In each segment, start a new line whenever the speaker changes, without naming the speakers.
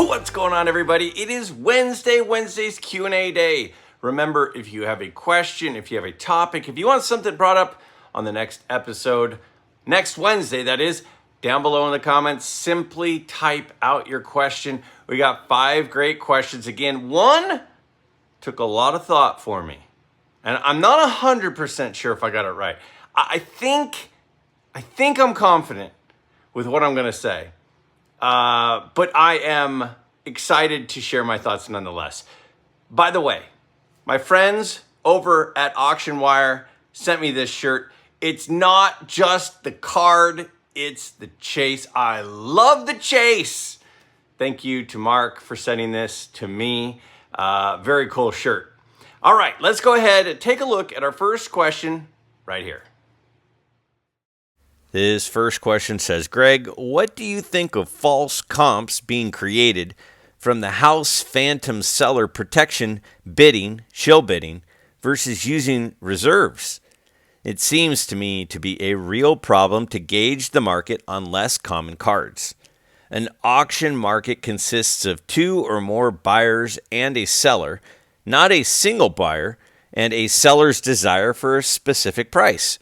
What's going on, everybody? It is Wednesday's Q&A day. Remember, if you have a question, if you have a topic, if you want something brought up on the next episode, next Wednesday, that is, down below in the comments, simply type out your question. We got 5 great questions. Again, one took a lot of thought for me, and I'm not 100% sure if I got it right. I think I'm confident with what I'm going to say. But I am excited to share my thoughts nonetheless. By the way, my friends over at Auction Wire sent me this shirt. It's not just the card, it's the chase. I love the chase. Thank you to Mark for sending this to me. Very cool shirt. All right, let's go ahead and take a look at our first question right here.
This first question says, Greg, what do you think of false comps being created from the house phantom seller protection bidding, shill bidding, versus using reserves? It seems to me to be a real problem to gauge the market on less common cards. An auction market consists of 2 or more buyers and a seller, not a single buyer and a seller's desire for a specific price.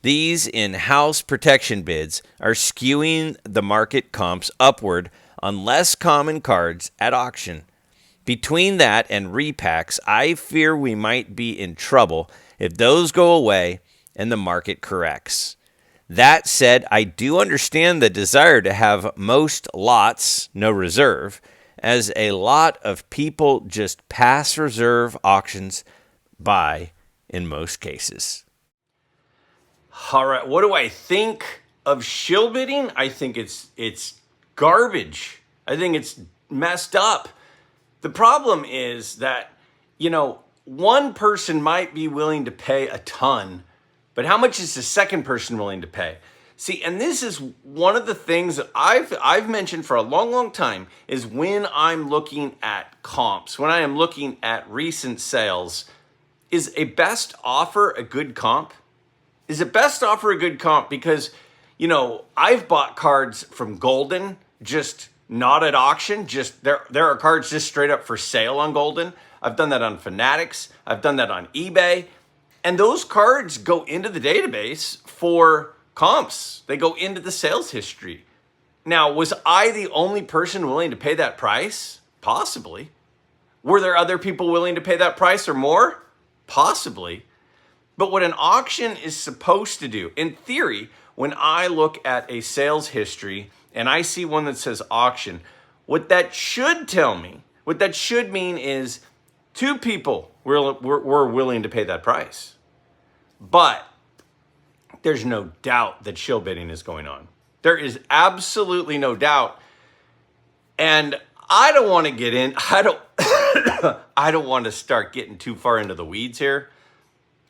These in-house protection bids are skewing the market comps upward on less common cards at auction. Between that and repacks, I fear we might be in trouble if those go away and the market corrects. That said, I do understand the desire to have most lots, no reserve, as a lot of people just pass reserve auctions by in most cases.
All right, what do I think of shill bidding? I think it's garbage. I think it's messed up. The problem is that, one person might be willing to pay a ton, but how much is the second person willing to pay? See, and this is one of the things that I've mentioned for a long time is when I'm looking at comps, when I am looking at recent sales, is a best offer a good comp? Is it best to offer a good comp? Because, I've bought cards from Golden, just not at auction. Just there are cards just straight up for sale on Golden. I've done that on Fanatics. I've done that on eBay. And those cards go into the database for comps. They go into the sales history. Now, was I the only person willing to pay that price? Possibly. Were there other people willing to pay that price or more? Possibly. But what an auction is supposed to do, in theory, when I look at a sales history and I see one that says auction, what that should tell me, what that should mean is 2 people were willing to pay that price. But there's no doubt that shill bidding is going on. There is absolutely no doubt. And I don't want to get in, I don't want to start getting too far into the weeds here.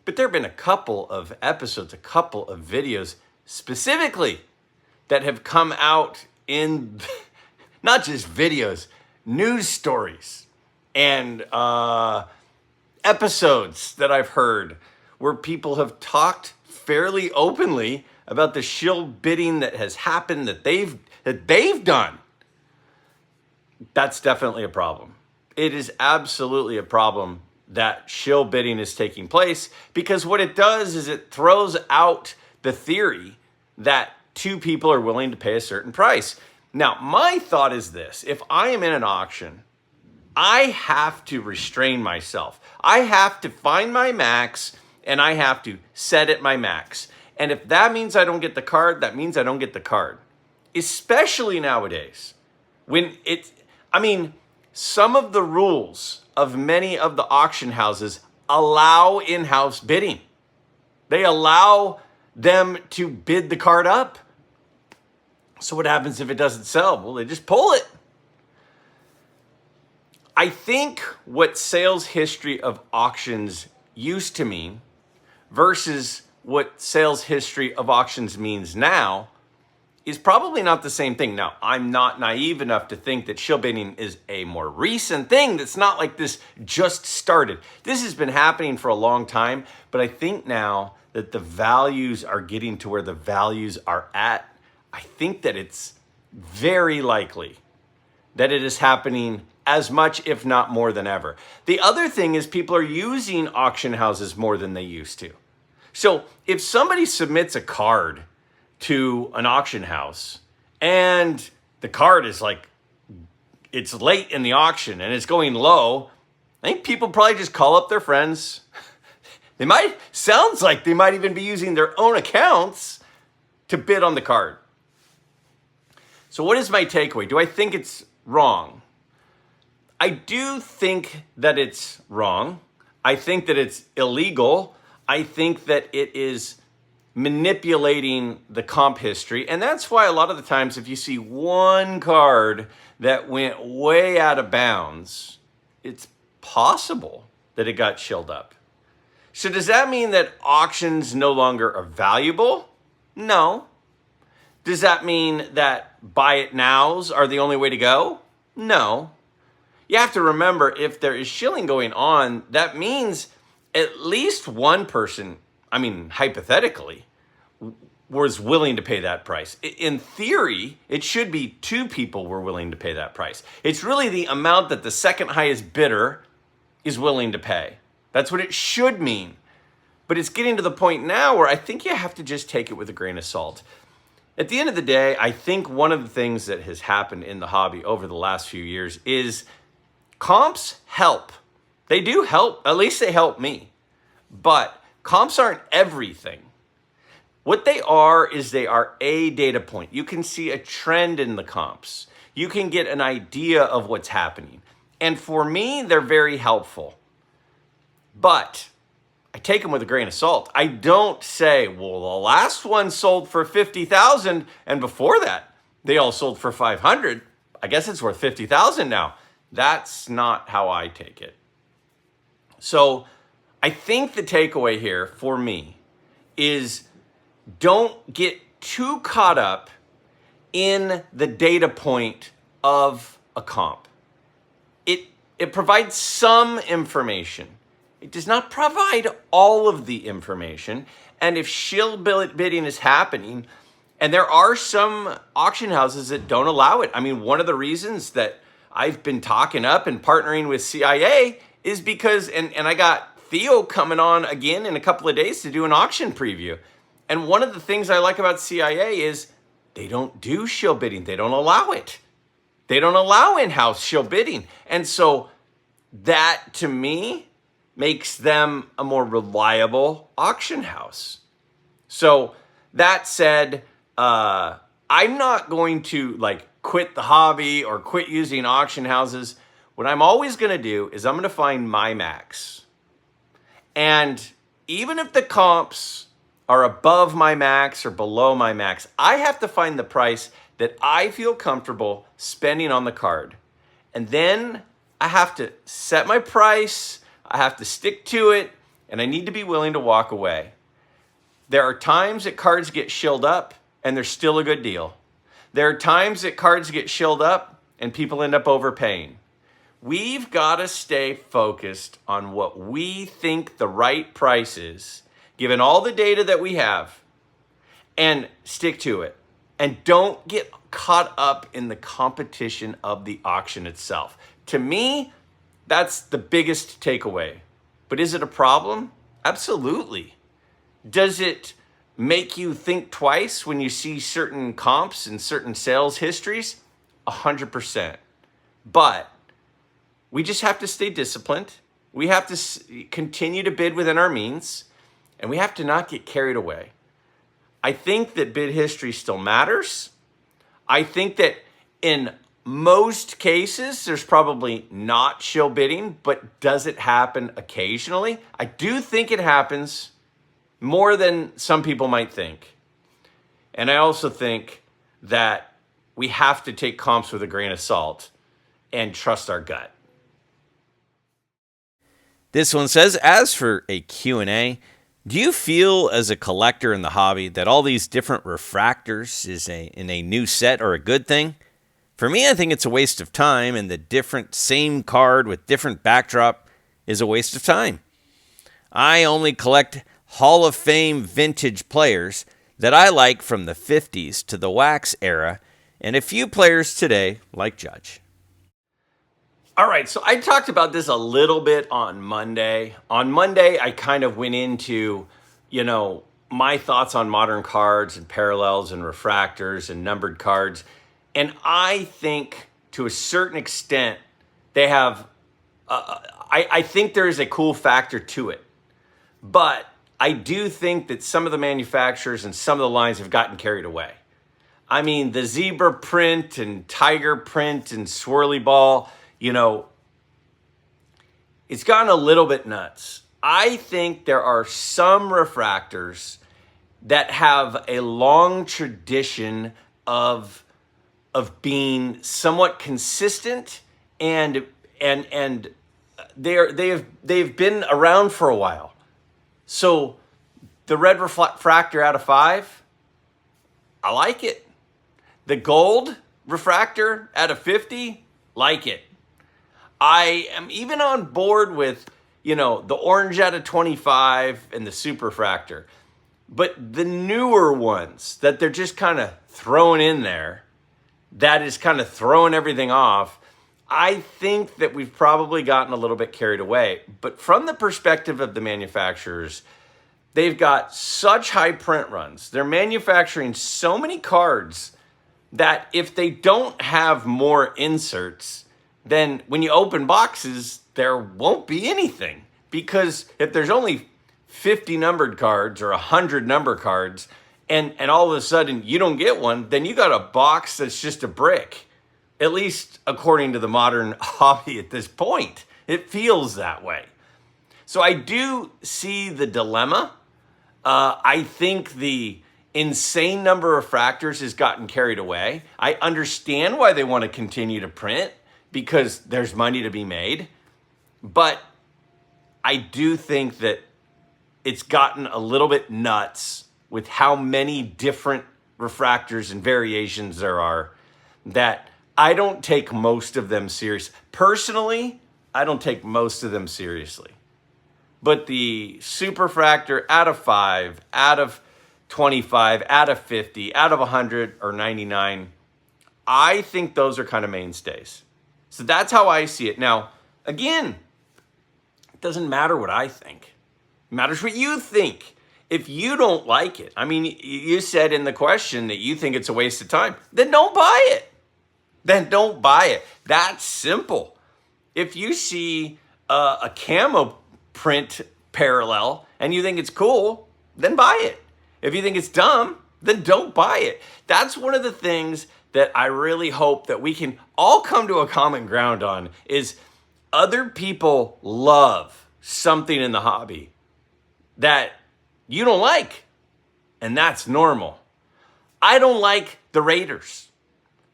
But there have been a couple of episodes, a couple of videos specifically that have come out in not just videos, news stories and episodes that I've heard where people have talked fairly openly about the shill bidding that has happened that they've done. That's definitely a problem. It is absolutely a problem that shill bidding is taking place, because what it does is it throws out the theory that 2 people are willing to pay a certain price. Now, my thought is this: if I am in an auction, I have to restrain myself. I have to find my max and I have to set at my max. And if that means I don't get the card, that means I don't get the card. Especially nowadays when some of the rules of many of the auction houses allow in-house bidding. They allow them to bid the card up. So what happens if it doesn't sell? Well, they just pull it. I think what sales history of auctions used to mean versus what sales history of auctions means now is probably not the same thing. Now, I'm not naive enough to think that shill bidding is a more recent thing. That's not like this just started. This has been happening for a long time, but I think now that the values are getting to where the values are at, I think that it's very likely that it is happening as much, if not more than ever. The other thing is people are using auction houses more than they used to. So if somebody submits a card to an auction house and the card is like, it's late in the auction and it's going low, I think people probably just call up their friends. Sounds like they might even be using their own accounts to bid on the card. So what is my takeaway? Do I think it's wrong? I do think that it's wrong. I think that it's illegal. I think that it is manipulating the comp history. And that's why a lot of the times if you see one card that went way out of bounds, it's possible that it got shilled up. So does that mean that auctions no longer are valuable? No. Does that mean that buy it nows are the only way to go? No. You have to remember, if there is shilling going on, that means at least one person, hypothetically, was willing to pay that price. In theory, it should be two people were willing to pay that price. It's really the amount that the second highest bidder is willing to pay. That's what it should mean. But it's getting to the point now where I think you have to just take it with a grain of salt. At the end of the day, I think one of the things that has happened in the hobby over the last few years is comps help. They do help. At least they help me. But comps aren't everything. What they are is they are a data point. You can see a trend in the comps. You can get an idea of what's happening. And for me, they're very helpful. But I take them with a grain of salt. I don't say, well, the last one sold for $50,000 and before that, they all sold for $500. I guess it's worth $50,000 now. That's not how I take it. So I think the takeaway here for me is don't get too caught up in the data point of a comp. It provides some information. It does not provide all of the information. And if shill bidding is happening, and there are some auction houses that don't allow it. One of the reasons that I've been talking up and partnering with CIA is because, and I got Theo coming on again in a couple of days to do an auction preview. And one of the things I like about CIA is they don't do shill bidding. They don't allow it. They don't allow in-house shill bidding. And so that, to me, makes them a more reliable auction house. So that said, I'm not going to quit the hobby or quit using auction houses. What I'm always going to do is I'm going to find my max. And even if the comps are above my max or below my max, I have to find the price that I feel comfortable spending on the card. And then I have to set my price, I have to stick to it, and I need to be willing to walk away. There are times that cards get shilled up and they're still a good deal. There are times that cards get shilled up and people end up overpaying. We've got to stay focused on what we think the right price is, given all the data that we have, and stick to it. And don't get caught up in the competition of the auction itself. To me, that's the biggest takeaway. But is it a problem? Absolutely. Does it make you think twice when you see certain comps and certain sales histories? 100%. But we just have to stay disciplined. We have to continue to bid within our means, and we have to not get carried away. I think that bid history still matters. I think that in most cases, there's probably not shill bidding, but does it happen occasionally? I do think it happens more than some people might think. And I also think that we have to take comps with a grain of salt and trust our gut.
This one says, as for a Q&A, do you feel as a collector in the hobby that all these different refractors in a new set are a good thing? For me, I think it's a waste of time, and the different same card with different backdrop is a waste of time. I only collect Hall of Fame vintage players that I like from the 50s to the wax era, and a few players today like Judge.
All right, so I talked about this a little bit on Monday. On Monday, I kind of went into, my thoughts on modern cards and parallels and refractors and numbered cards. And I think to a certain extent, they have, I think there is a cool factor to it. But I do think that some of the manufacturers and some of the lines have gotten carried away. I mean, the zebra print and tiger print and swirly ball, it's gotten a little bit nuts. I think there are some refractors that have a long tradition of being somewhat consistent and they've been around for a while. So the red refractor out of 5, I like it. The gold refractor out of 50, like it. I am even on board with, the orange out of 25 and the super refractor. But the newer ones that they're just kind of throwing in there, that is kind of throwing everything off, I think that we've probably gotten a little bit carried away. But from the perspective of the manufacturers, they've got such high print runs. They're manufacturing so many cards that if they don't have more inserts, then when you open boxes, there won't be anything. Because if there's only 50 numbered cards or 100 number cards, and all of a sudden you don't get one, then you got a box that's just a brick. At least according to the modern hobby at this point. It feels that way. So I do see the dilemma. I think the insane number of refractors has gotten carried away. I understand why they want to continue to print because there's money to be made. But I do think that it's gotten a little bit nuts with how many different refractors and variations there are that I don't take most of them serious. Personally, I don't take most of them seriously. But the super refractor out of 5, out of 25, out of 50, out of 100 or 99, I think those are kind of mainstays. So that's how I see it. Now, again, it doesn't matter what I think. It matters what you think. If you don't like it, I mean, you said in the question that you think it's a waste of time, then don't buy it. Then don't buy it. That's simple. If you see a camo print parallel and you think it's cool, then buy it. If you think it's dumb, then don't buy it. That's one of the things that I really hope that we can all come to a common ground on is other people love something in the hobby that you don't like, and that's normal. I don't like the Raiders.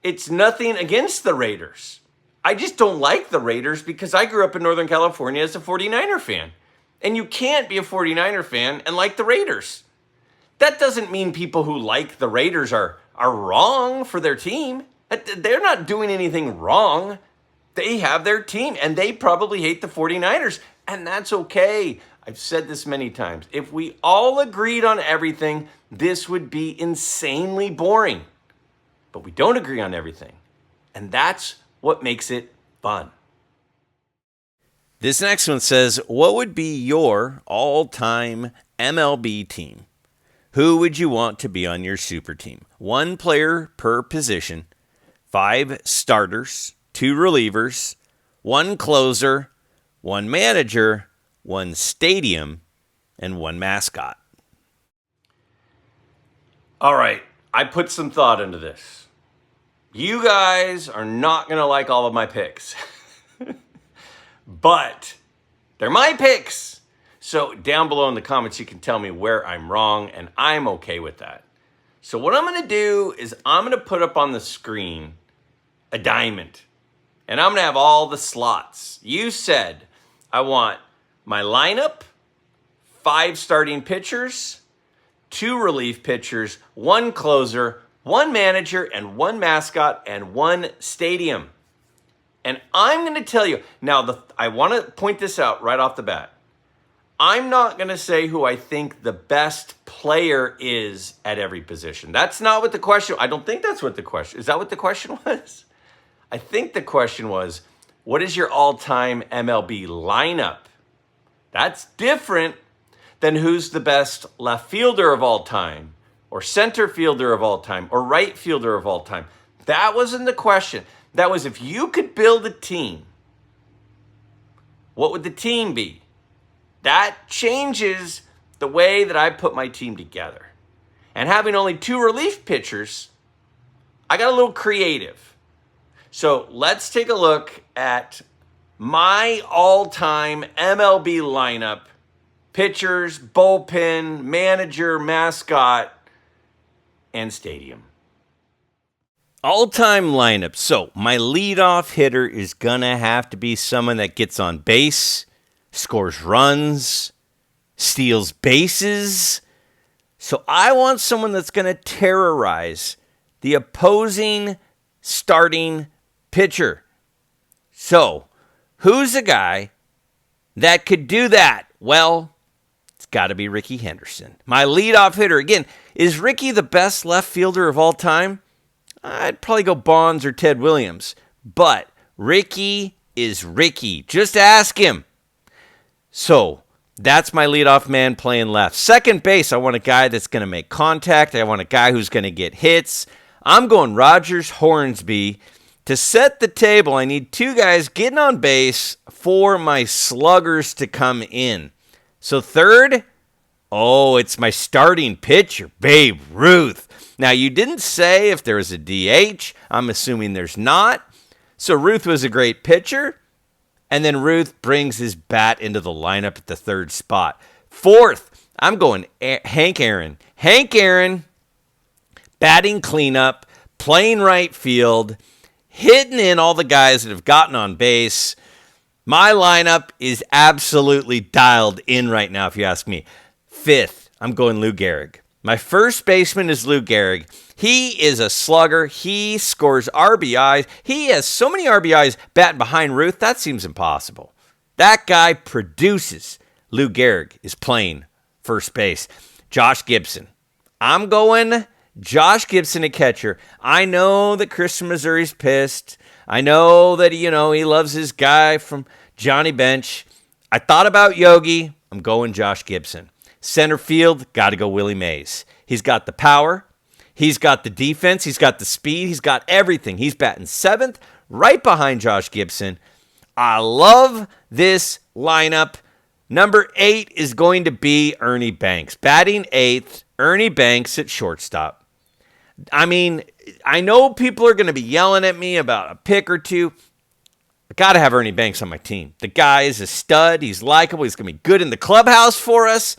It's nothing against the Raiders. I just don't like the Raiders because I grew up in Northern California as a 49er fan. And you can't be a 49er fan and like the Raiders. That doesn't mean people who like the Raiders are wrong for their team. They're not doing anything wrong. They have their team, and they probably hate the 49ers, and that's okay. I've said this many times. If we all agreed on everything, this would be insanely boring. But we don't agree on everything, and that's what makes it fun.
This next one says, what would be your all-time MLB team? Who would you want to be on your super team? 1 player per position, 5 starters, 2 relievers, 1 closer, 1 manager, 1 stadium, and 1 mascot.
All right, I put some thought into this. You guys are not going to like all of my picks. But they're my picks. So down below in the comments, you can tell me where I'm wrong, and I'm okay with that. So what I'm going to do is I'm going to put up on the screen a diamond, and I'm going to have all the slots. You said I want my lineup, 5 starting pitchers, 2 relief pitchers, 1 closer, 1 manager, and 1 mascot, and 1 stadium. And I'm going to tell you, now I want to point this out right off the bat. I'm not going to say who I think the best player is at every position. That's not what the question, I don't think that's what the question, is that what the question was? I think the question was, what is your all-time MLB lineup? That's different than who's the best left fielder of all time, or center fielder of all time, or right fielder of all time. That wasn't the question. That was if you could build a team, what would the team be? That changes the way that I put my team together. And having only 2 relief pitchers, I got a little creative. So let's take a look at my all-time MLB lineup. Pitchers, bullpen, manager, mascot, and stadium.
All-time lineup. So my leadoff hitter is going to have to be someone that gets on base, scores runs, steals bases. So I want someone that's going to terrorize the opposing starting pitcher. So who's a guy that could do that? Well, it's got to be Rickey Henderson. My leadoff hitter. Again, is Rickey the best left fielder of all time? I'd probably go Bonds or Ted Williams. But Rickey is Rickey. Just ask him. So that's my leadoff man playing left. Second base, I want a guy that's going to make contact. I want a guy who's going to get hits. I'm going Rogers Hornsby. To set the table, I need 2 guys getting on base for my sluggers to come in. So third, it's my starting pitcher, Babe Ruth. Now, you didn't say if there was a DH. I'm assuming there's not. So Ruth was a great pitcher. And then Ruth brings his bat into the lineup at the third spot. Fourth, I'm going Hank Aaron. Hank Aaron, batting cleanup, playing right field, hitting in all the guys that have gotten on base. My lineup is absolutely dialed in right now, if you ask me. Fifth, I'm going Lou Gehrig. My first baseman is Lou Gehrig. He is a slugger. He scores RBIs. He has so many RBIs batting behind Ruth, that seems impossible. That guy produces. Lou Gehrig is playing first base. Josh Gibson. I'm going Josh Gibson at catcher. I know that Christian Missouri's pissed. I know that, he loves his guy from Johnny Bench. I thought about Yogi. I'm going Josh Gibson. Center field, got to go Willie Mays. He's got the power. He's got the defense. He's got the speed. He's got everything. He's batting 7th, right behind Josh Gibson. I love this lineup. Number 8 is going to be Ernie Banks. Batting 8th, Ernie Banks at shortstop. I mean, I know people are going to be yelling at me about a pick or two. I got to have Ernie Banks on my team. The guy is a stud. He's likable. He's going to be good in the clubhouse for us.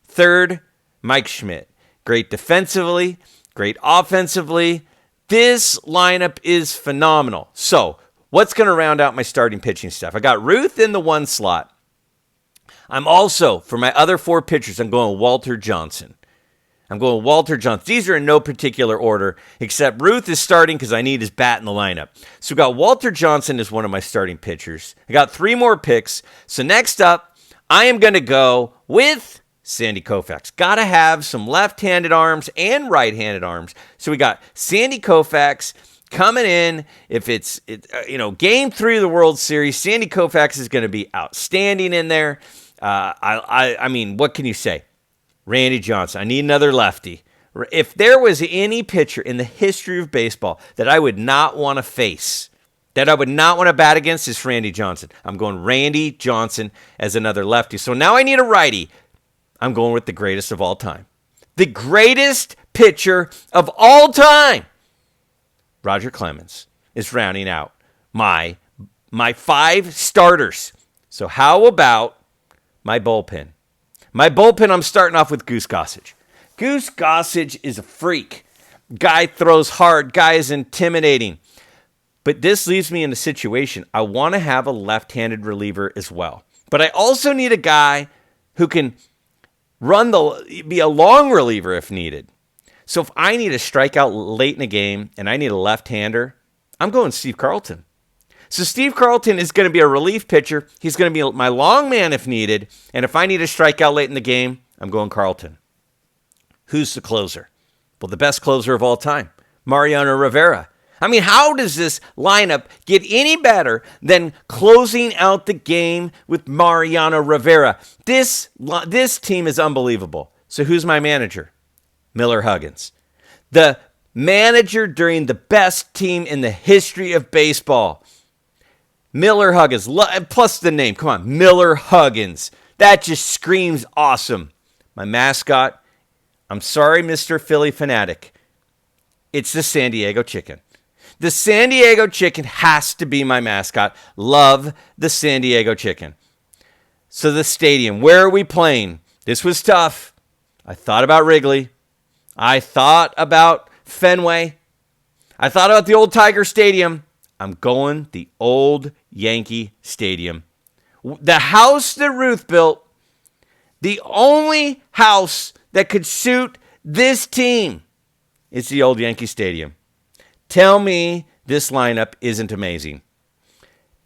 Third, Mike Schmidt. Great defensively, great offensively. This lineup is phenomenal. So, what's going to round out my starting pitching staff? I got Ruth in the 1 slot. I'm also, for my other 4 pitchers, I'm going Walter Johnson. These are in no particular order, except Ruth is starting because I need his bat in the lineup. So we got Walter Johnson as one of my starting pitchers. I got 3 more picks. So next up, I am going to go with Sandy Koufax. Got to have some left-handed arms and right-handed arms. So we got Sandy Koufax coming in. If it's Game 3 of the World Series, Sandy Koufax is going to be outstanding in there. I mean, what can you say? Randy Johnson. I need another lefty. If there was any pitcher in the history of baseball that I would not want to face, that I would not want to bat against, is Randy Johnson. I'm going Randy Johnson as another lefty. So now I need a righty. I'm going with the greatest of all time. The greatest pitcher of all time. Roger Clemens is rounding out my 5 starters. So how about my bullpen? My bullpen, I'm starting off with Goose Gossage. Goose Gossage is a freak. Guy throws hard. Guy is intimidating. But this leaves me in a situation. I want to have a left-handed reliever as well. But I also need a guy who can be a long reliever if needed. So if I need a strikeout late in a game and I need a left-hander, I'm going Steve Carlton. So Steve Carlton is going to be a relief pitcher. He's going to be my long man if needed. And if I need a strikeout late in the game, I'm going Carlton. Who's the closer? Well, the best closer of all time, Mariano Rivera. I mean, how does this lineup get any better than closing out the game with Mariano Rivera? This team is unbelievable. So who's my manager? Miller Huggins. The manager during the best team in the history of baseball. Miller Huggins, plus the name. Come on, Miller Huggins. That just screams awesome. My mascot, I'm sorry, Mr. Philly Fanatic. It's the San Diego Chicken. The San Diego Chicken has to be my mascot. Love the San Diego Chicken. So the stadium, where are we playing? This was tough. I thought about Wrigley. I thought about Fenway. I thought about the old Tiger Stadium. I'm going the old Yankee Stadium. The house that Ruth built, the only house that could suit this team, is the old Yankee Stadium. Tell me this lineup isn't amazing.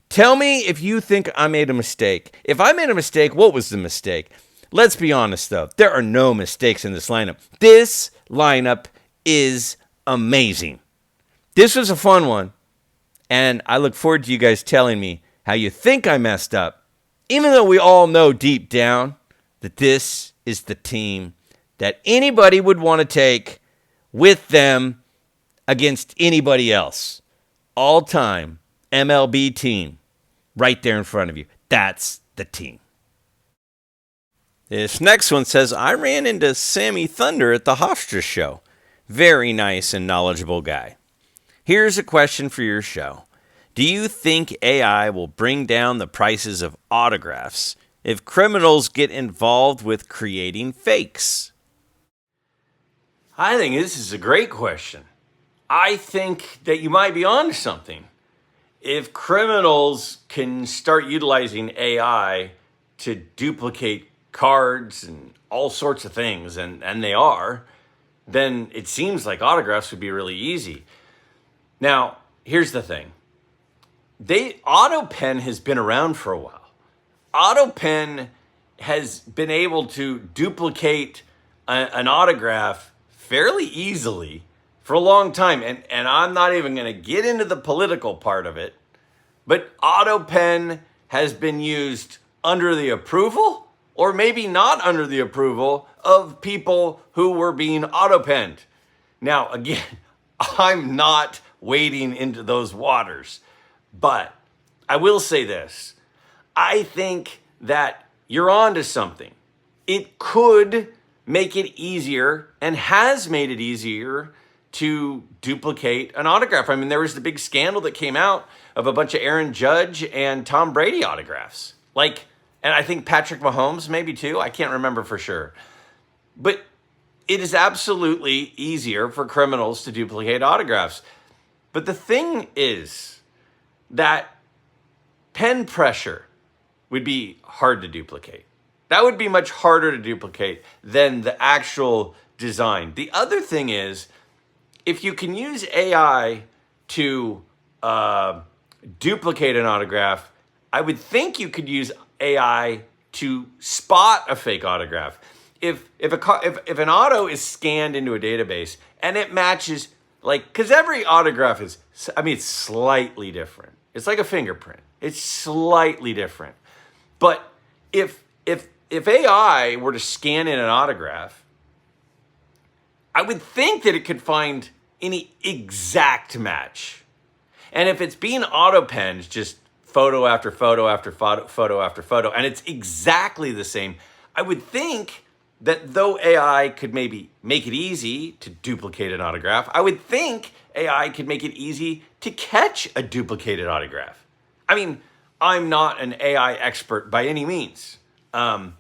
Tell me if you think I made a mistake. If I made a mistake, what was the mistake? Let's be honest, though. There are no mistakes in this lineup. This lineup is amazing. This was a fun one, and I look forward to you guys telling me how you think I messed up, even though we all know deep down that this is the team that anybody would want to take with them against anybody else. All-time MLB team right there in front of you. That's the team. This next one says, I ran into Sammy Thunder at the Hofstra show. Very nice and knowledgeable guy. Here's a question for your show. Do you think AI will bring down the prices of autographs if criminals get involved with creating fakes?
I think this is a great question. I think that you might be onto something. If criminals can start utilizing AI to duplicate cards and all sorts of things, and they are, then it seems like autographs would be really easy. Now, here's the thing. AutoPen has been around for a while. AutoPen has been able to duplicate an autograph fairly easily for a long time. And I'm not even going to get into the political part of it, but AutoPen has been used under the approval, or maybe not under the approval, of people who were being AutoPenned. Now, again, I'm not wading into those waters, but I will say this. I think that you're onto something. It could make it easier, and has made it easier, to duplicate an autograph. I mean, there was the big scandal that came out of a bunch of Aaron Judge and Tom Brady autographs. And I think Patrick Mahomes maybe too. I can't remember for sure. But it is absolutely easier for criminals to duplicate autographs. But the thing is that pen pressure would be hard to duplicate. That would be much harder to duplicate than the actual design. The other thing is, if you can use AI to duplicate an autograph, I would think you could use AI to spot a fake autograph. If an auto is scanned into a database and it matches, because every autograph is, it's slightly different. It's like a fingerprint. It's slightly different. But if AI were to scan in an autograph, I would think that it could find any exact match. And if it's being auto-penned, just photo after photo after photo after photo, and it's exactly the same, I would think that though AI could maybe make it easy to duplicate an autograph, I would think AI could make it easy to catch a duplicated autograph. I mean, I'm not an AI expert by any means. I'm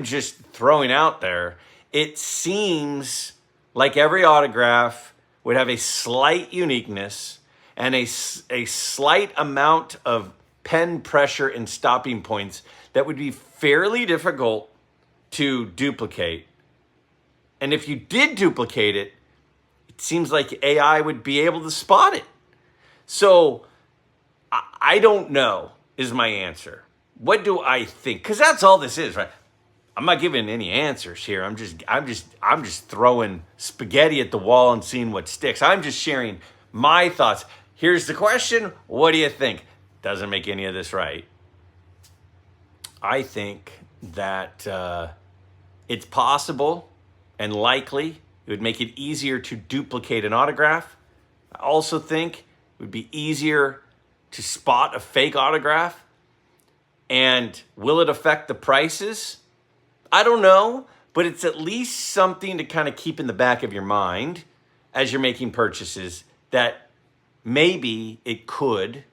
just throwing out there, it seems like every autograph would have a slight uniqueness and a slight amount of pen pressure and stopping points that would be fairly difficult to duplicate. And if you did duplicate it, it seems like AI would be able to spot it. So I don't know is my answer. What do I think? Because that's all this is, right? I'm not giving any answers here. I'm just throwing spaghetti at the wall and seeing what sticks. I'm just sharing my thoughts. Here's the question. What do you think? Doesn't make any of this right. I think that it's possible and likely it would make it easier to duplicate an autograph. I also think it would be easier to spot a fake autograph. And will it affect the prices? I don't know, but it's at least something to kind of keep in the back of your mind as you're making purchases, that maybe it could,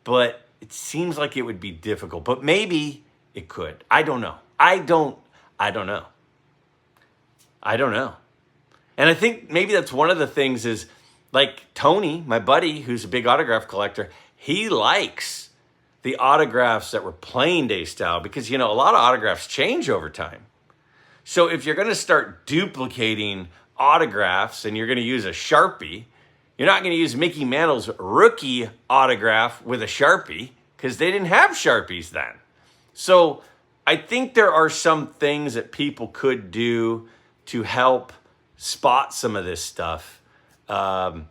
but it seems like it would be difficult. But maybe it could. I don't know. I don't know. And I think maybe that's one of the things is, like Tony, my buddy, who's a big autograph collector, he likes the autographs that were plain day style because, a lot of autographs change over time. So if you're going to start duplicating autographs and you're going to use a Sharpie, you're not going to use Mickey Mantle's rookie autograph with a Sharpie because they didn't have Sharpies then. So I think there are some things that people could do to help spot some of this stuff. But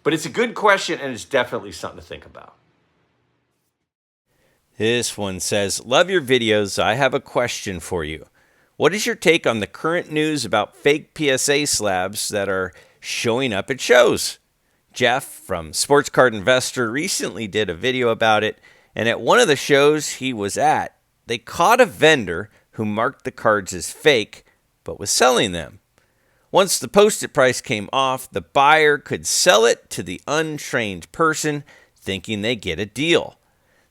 it's a good question, and it's definitely something to think about.
This one says, love your videos. I have a question for you. What is your take on the current news about fake PSA slabs that are showing up at shows? Jeff from Sports Card Investor recently did a video about it, and at one of the shows he was at, they caught a vendor who marked the cards as fake, but was selling them. Once the posted price came off, the buyer could sell it to the untrained person, thinking they get a deal.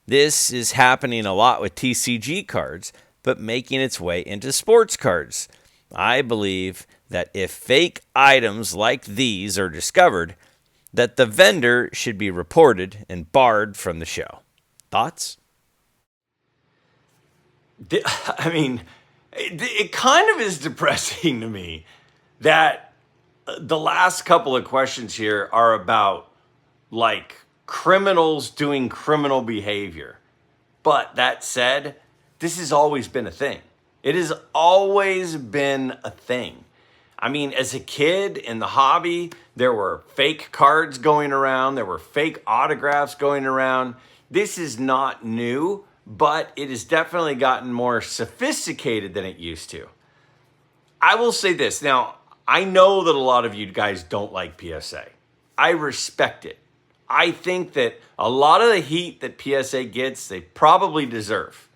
This is happening a lot with TCG cards, but making its way into sports cards. I believe that if fake items like these are discovered, that the vendor should be reported and barred from the show. Thoughts?
I mean, it kind of is depressing to me that the last couple of questions here are about, like, criminals doing criminal behavior. But that said, this has always been a thing. It has always been a thing. I mean, as a kid in the hobby, there were fake cards going around. There were fake autographs going around. This is not new, but it has definitely gotten more sophisticated than it used to. I will say this. Now, I know that a lot of you guys don't like PSA. I respect it. I think that a lot of the heat that PSA gets, they probably deserve.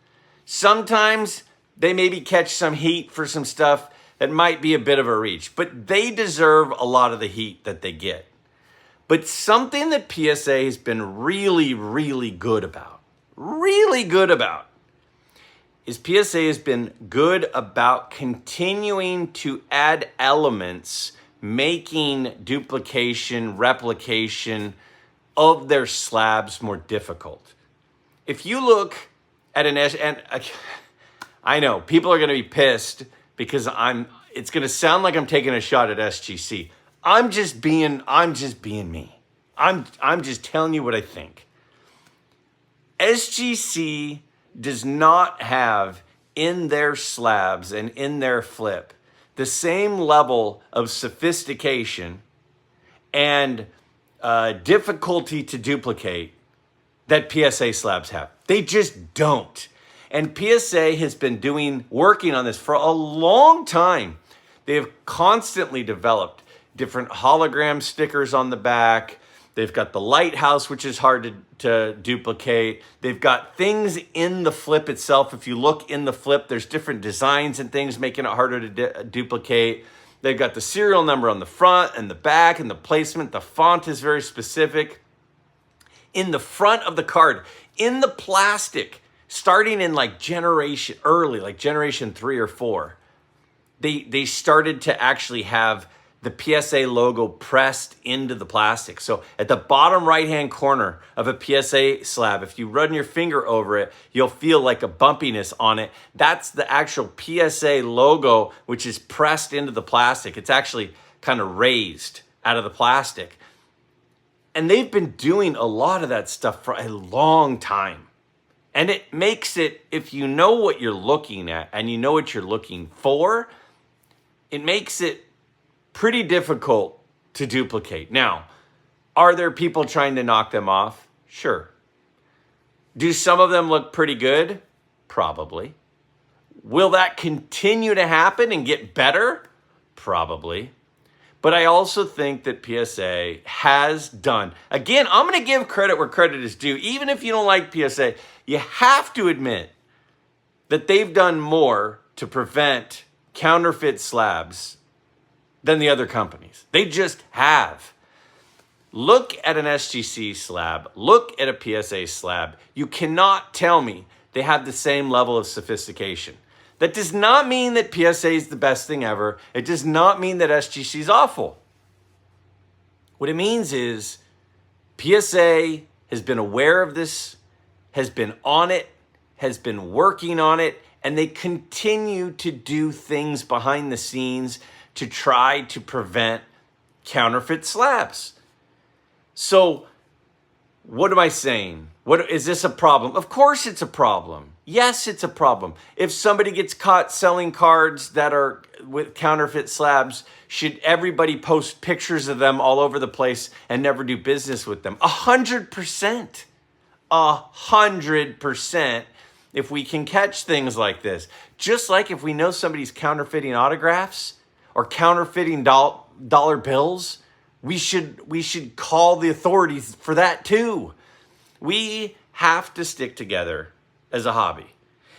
Sometimes they maybe catch some heat for some stuff that might be a bit of a reach, but they deserve a lot of the heat that they get. But something that PSA has been really, really good about, is PSA has been good about continuing to add elements, making duplication, replication of their slabs more difficult. If you look at and I know people are going to be pissed because it's going to sound like I'm taking a shot at SGC. I'm just being me. I'm just telling you what I think. SGC does not have in their slabs and in their flip the same level of sophistication and difficulty to duplicate that PSA slabs have. They just don't. And PSA has been working on this for a long time. They have constantly developed different hologram stickers on the back. They've got the lighthouse, which is hard to duplicate. They've got things in the flip itself. If you look in the flip, there's different designs and things making it harder to duplicate. They've got the serial number on the front and the back and the placement. The font is very specific. In the front of the card, in the plastic, starting in generation 3 or 4, they started to actually have the PSA logo pressed into the plastic. So at the bottom right-hand corner of a PSA slab, if you run your finger over it, you'll feel like a bumpiness on it. That's the actual PSA logo, which is pressed into the plastic. It's actually kind of raised out of the plastic. And they've been doing a lot of that stuff for a long time. And it makes it, if you know what you're looking at and you know what you're looking for, it makes it pretty difficult to duplicate. Now, are there people trying to knock them off? Sure. Do some of them look pretty good? Probably. Will that continue to happen and get better? Probably. But I also think that PSA has done, again, I'm going to give credit where credit is due. Even if you don't like PSA, you have to admit that they've done more to prevent counterfeit slabs than the other companies. They just have. Look at an SGC slab. Look at a PSA slab. You cannot tell me they have the same level of sophistication. That does not mean that PSA is the best thing ever. It does not mean that SGC is awful. What it means is PSA has been aware of this, has been on it, has been working on it, and they continue to do things behind the scenes to try to prevent counterfeit slabs. So what am I saying? Is this a problem? Of course it's a problem. Yes, it's a problem. If somebody gets caught selling cards that are with counterfeit slabs, should everybody post pictures of them all over the place and never do business with them? 100%. 100% if we can catch things like this. Just like if we know somebody's counterfeiting autographs or counterfeiting dollar bills, we should call the authorities for that too. We have to stick together as a hobby.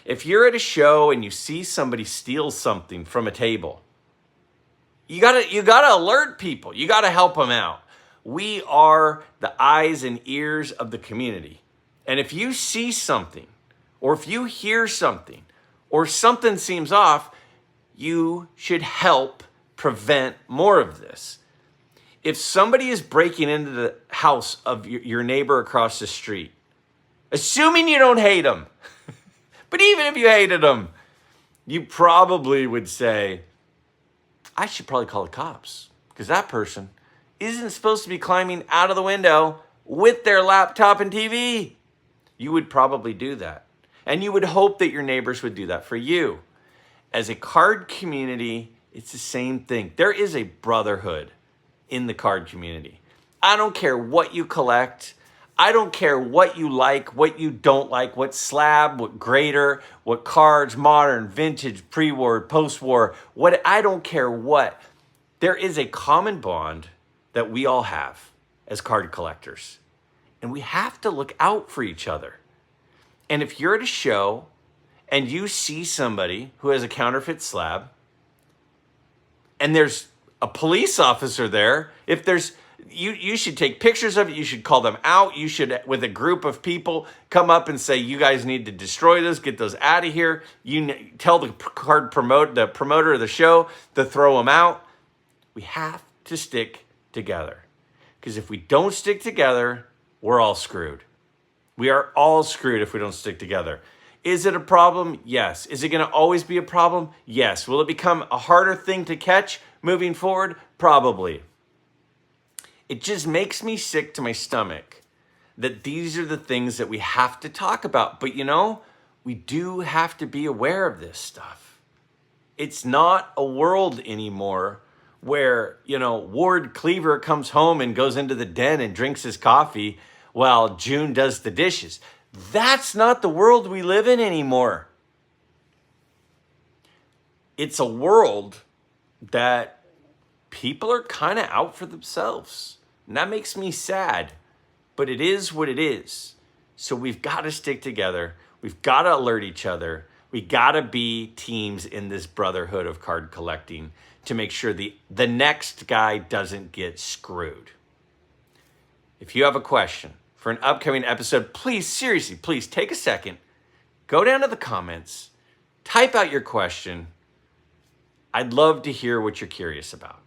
If you're at a show and you see somebody steal something from a table, you gotta alert people. You gotta help them out. We are the eyes and ears of the community. And if you see something, or if you hear something, or something seems off, you should help prevent more of this. If somebody is breaking into the house of your neighbor across the street, assuming you don't hate them, but even if you hated them, you probably would say, I should probably call the cops because that person isn't supposed to be climbing out of the window with their laptop and TV. You would probably do that. And you would hope that your neighbors would do that for you. As a card community, it's the same thing. There is a brotherhood in the card community. I don't care what you collect. I don't care what you like, what you don't like, what slab, what grader, what cards, modern, vintage, pre-war, post-war, what, I don't care what. There is a common bond that we all have as card collectors. And we have to look out for each other. And if you're at a show and you see somebody who has a counterfeit slab and there's a police officer there, if there's, you should take pictures of it. You should call them out. You should, with a group of people, come up and say, you guys need to destroy those, get those out of here. You tell the promoter of the show to throw them out. We have to stick together. Because if we don't stick together, we're all screwed. We are all screwed if we don't stick together. Is it a problem? Yes. Is it going to always be a problem? Yes. Will it become a harder thing to catch moving forward? Probably. It just makes me sick to my stomach that these are the things that we have to talk about. But you know, we do have to be aware of this stuff. It's not a world anymore where, you know, Ward Cleaver comes home and goes into the den and drinks his coffee while June does the dishes. That's not the world we live in anymore. It's a world that people are kind of out for themselves. And that makes me sad, but it is what it is. So we've got to stick together. We've got to alert each other. We got to be teams in this brotherhood of card collecting to make sure the next guy doesn't get screwed. If you have a question for an upcoming episode, please, seriously, please take a second, go down to the comments, type out your question. I'd love to hear what you're curious about.